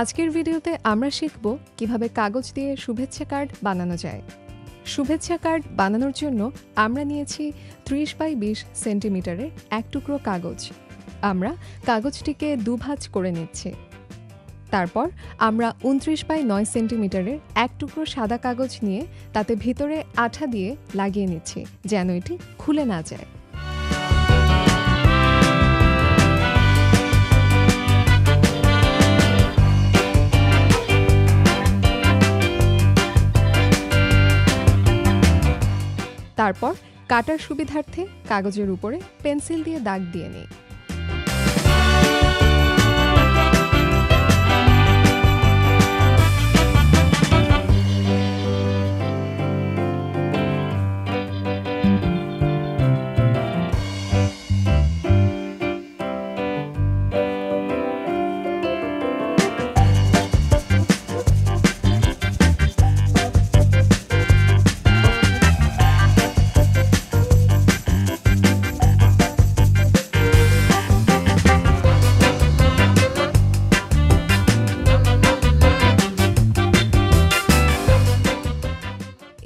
আজকের ভিডিওতে আমরা শিখব কিভাবে কাগজ দিয়ে শুভেচ্ছা কার্ড বানানো যায়। শুভেচ্ছা কার্ড বানানোর জন্য আমরা নিয়েছি 30 বাই 20 সেন্টিমিটারের এক টুকরো কাগজ। আমরা কাগজটিকে দুভাঁজ করে নিচ্ছি। তারপর আমরা 29 বাই 9 সেন্টিমিটারের এক টুকরো সাদা কাগজ নিয়ে তাতে ভিতরে আঠা দিয়ে লাগিয়ে নিচ্ছি যেন এটি খুলে না যায়। তারপর কাটার সুবিধার্থে কাগজের উপরে পেন্সিল দিয়ে দাগ দিয়ে নিই।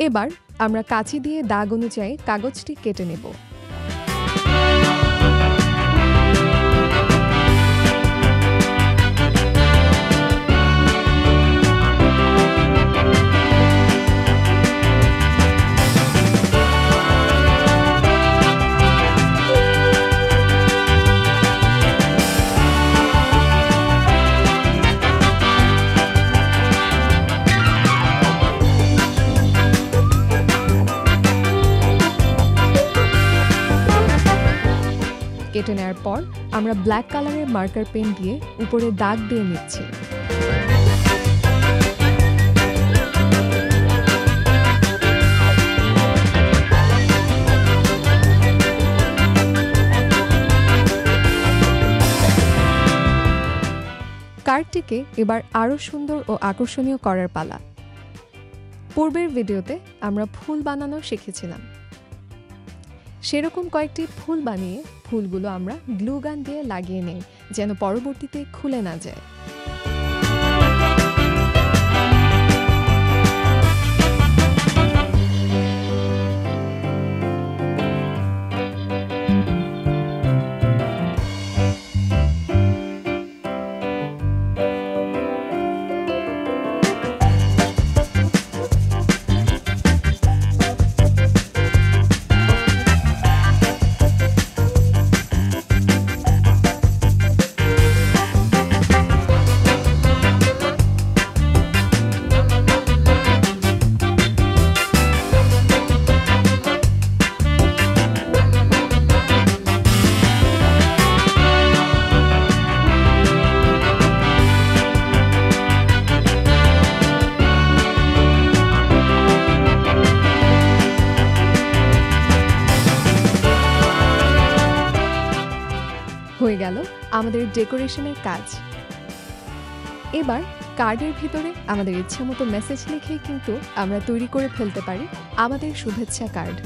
এবার আমরা কাঁচি দিয়ে দাগ অনুযায়ী কাগজটি কেটে নেব। কেটে নেওয়ার পর আমরা ব্ল্যাক কালারের মার্কার পেন দিয়ে উপরে দাগ দিয়ে নিচ্ছি। কার্ডটিকে এবার আরও সুন্দর ও আকর্ষণীয় করার পালা। পূর্বের ভিডিওতে আমরা ফুল বানানো শিখেছিলাম। সেরকম কয়েকটি ফুল বানিয়ে ফুলগুলো আমরা গ্লু গান দিয়ে লাগিয়ে নেই যেন পরবর্তীতে খুলে না যায়। হয়ে গেল আমাদের ডেকোরেশনের কাজ। এবার কার্ডের ভিতরে আমাদের ইচ্ছামতো মেসেজ লিখে কিন্তু আমরা তৈরি করে ফেলতে পারি আমাদের শুভেচ্ছা কার্ড।